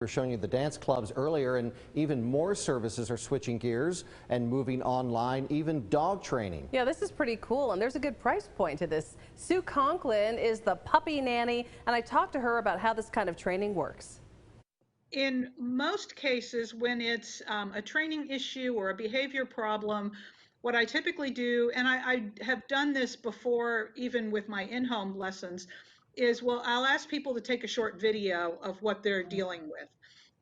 We're showing you the dance clubs earlier, and even more services are switching gears and moving online, even dog training. Yeah, this is pretty cool, and there's a good price point to this. Sue Corklin is the puppy nanny, and I talked to her about how this kind of training works. In most cases, when it's a training issue or a behavior problem, what I typically do, and I have done this before even with my in-home lessons, is, well, I'll ask people to take a short video of what they're dealing with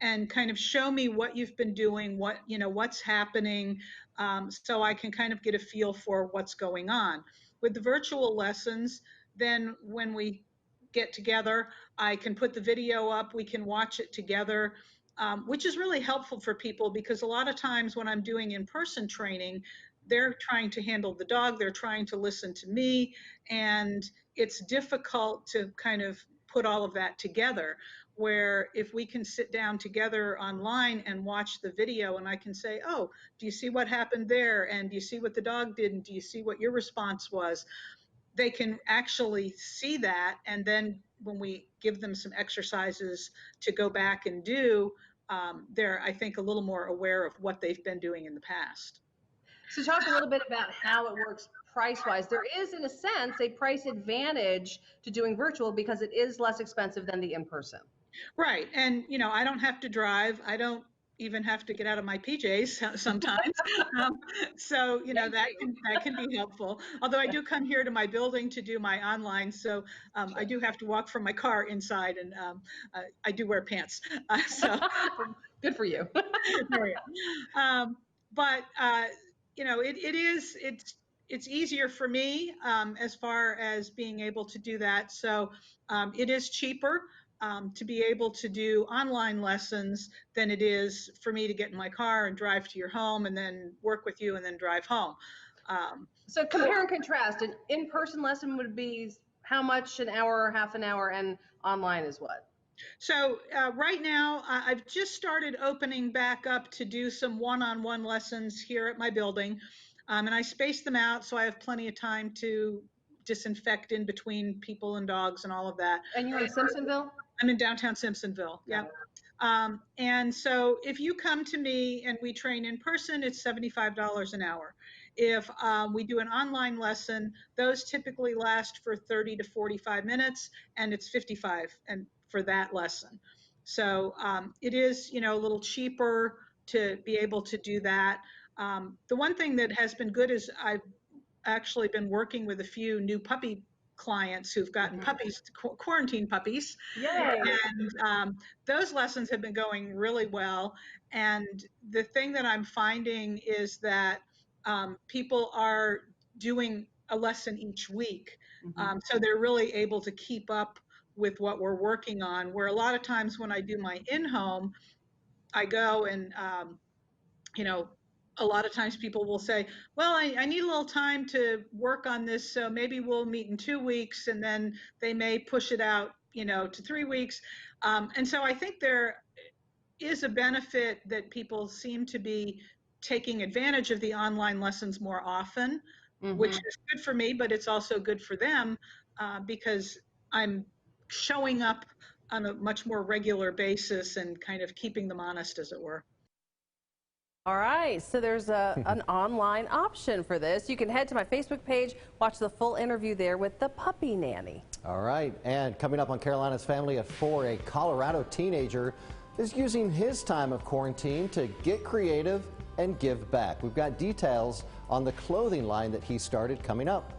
and kind of show me what you've been doing, what's happening, so I can kind of get a feel for what's going on. With the virtual lessons, then when we get together, I can put the video up, we can watch it together, which is really helpful for people because a lot of times when I'm doing in-person training, they're trying to handle the dog, they're trying to listen to me, and it's difficult to kind of put all of that together. Where if we can sit down together online and watch the video and I can say, oh, do you see what happened there? And do you see what the dog did? And do you see what your response was? They can actually see that, and then when we give them some exercises to go back and do, they're, I think, a little more aware of what they've been doing in the past. So talk a little bit about how it works price-wise. There is, in a sense, a price advantage to doing virtual because it is less expensive than the in-person. Right, and I don't have to drive. I don't even have to get out of my PJs sometimes. So, that can be helpful. Although I do come here to my building to do my online, so I do have to walk from my car inside, and I do wear pants. So good for you. But it's easier for me as far as being able to do that. So it is cheaper to be able to do online lessons than it is for me to get in my car and drive to your home and then work with you and then drive home. So compare and contrast. An in-person lesson would be how much, an hour, half an hour, and online is what? So right now, I've just started opening back up to do some one-on-one lessons here at my building. And I space them out so I have plenty of time to disinfect in between people and dogs and all of that. And you're in Simpsonville? I'm in downtown Simpsonville, yeah. And so if you come to me and we train in person, it's $75 an hour. If we do an online lesson, those typically last for 30 to 45 minutes, and it's $55 for that lesson. So it is, a little cheaper to be able to do that. The one thing that has been good is I've actually been working with a few new puppy clients who've gotten puppies, quarantine puppies. Yay. And those lessons have been going really well. And the thing that I'm finding is that people are doing a lesson each week. So they're really able to keep up with what we're working on, where a lot of times when I do my in-home, I go and, a lot of times people will say, well, I need a little time to work on this, so maybe we'll meet in 2 weeks, and then they may push it out, to 3 weeks. And so I think there is a benefit that people seem to be taking advantage of the online lessons more often, which is good for me, but it's also good for them because I'm showing up on a much more regular basis and kind of keeping them honest, as it were. All right, so there's an online option for this. You can head to my Facebook page, watch the full interview there with the Puppy Nanny. All right, and coming up on Carolina's Family at 4, a Colorado teenager is using his time of quarantine to get creative and give back. We've got details on the clothing line that he started coming up.